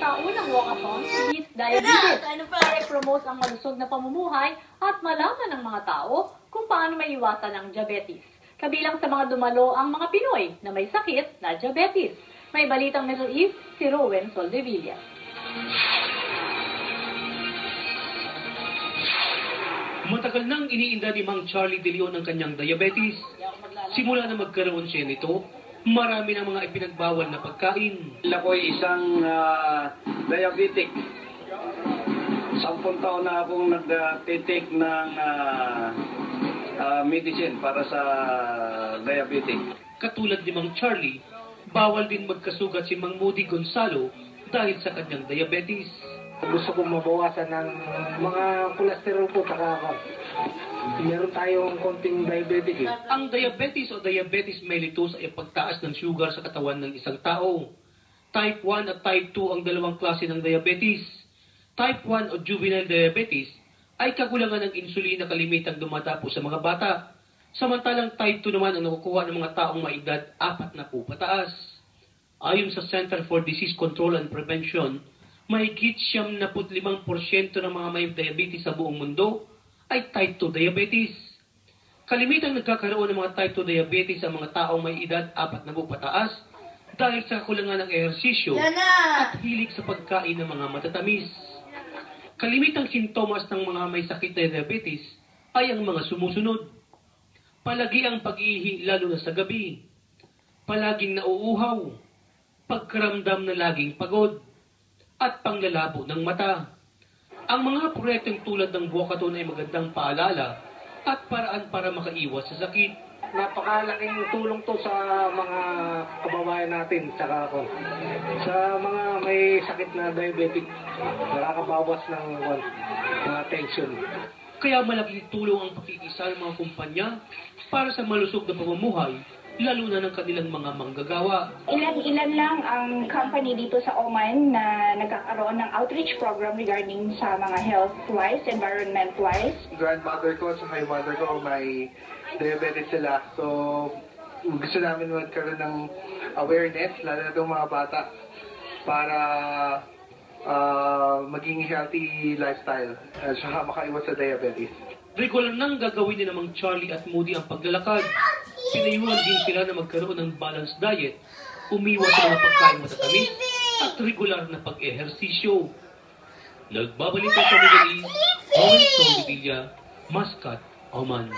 sa unang walkathon, Beat Diabetes, para i-promote ang malusog na pamumuhay at malaman ng mga tao kung paano maiwasan ang diabetes. Kabilang sa mga dumalo ang mga Pinoy na may sakit na diabetes. May balitang Middle East, si Rowen Soldevilla. Matagal nang iniinda ni Mang Charlie De Leon ang kanyang diabetes. Simula na magkaroon siya nito, marami ng mga ipinagbawal na pagkain. Ako'y isang diabetic. 10 taon na akong nag-take ng medicine para sa diabetic. Katulad ni Mang Charlie, bawal din magkasugat si Mang Moody Gonzalo dahil sa kanyang diabetes. Gusto kong mabawasan ng mga cholesterol po, meron tayong konting diabetic. Ang diabetes o diabetes mellitus ay pagtaas ng sugar sa katawan ng isang tao. Type 1 at type 2 ang dalawang klase ng diabetes. Type 1 o juvenile diabetes ay kakulangan ng insulin na kalimitang dumadapo sa mga bata. Samantalang type 2 naman ang nakukuha ng mga taong may edad 4 na po pataas. Ayon sa Center for Disease Control and Prevention, mahigit 75% ng mga may diabetes sa buong mundo ay type 2 diabetes. Kalimitang nagkakaroon ng mga type 2 diabetes sa mga taong may edad 4 na po pataas dahil sa kakulangan ng ehersisyo at hilig sa pagkain ng mga matatamis. Kalimitang sintomas ng mga may sakit na diabetes ay ang mga sumusunod. Palagi ang pag-ihi lalo na sa gabi. Palaging nauuhaw. Pagkaramdam na laging pagod. At panglalabo ng mata. Ang mga proyektong tulad ng walkathon ay magandang paalala at paraan para makaiwas sa sakit. Napakalaking tulong to sa mga kababayan natin, sa mga may sakit na diabetic, nakakabawas ng mga tension. Kaya malaking tulong ang pakikisa ng mga kumpanya para sa malusog na pamumuhay, lalo na ng kanilang mga manggagawa. Ilan lang ang company dito sa Oman na nagkakaroon ng outreach program regarding sa mga health-wise, environment-wise. Grandmother ko at my mother ko may diabetes sila. So, gusto namin magkaroon ng awareness, lalo na itong mga bata, para maging healthy lifestyle at saka makaiwas sa diabetes. Regular nang gagawin ni namang Charlie at Moody ang paglalakad. Pinayuhan din sila na magkaroon ng balanced diet, umiwas sa mga pagkain matatamis, at regular na pag-ehersisyo. Nagbabalita sa Middle East, Rowen Soldevilla, Muscat, Oman.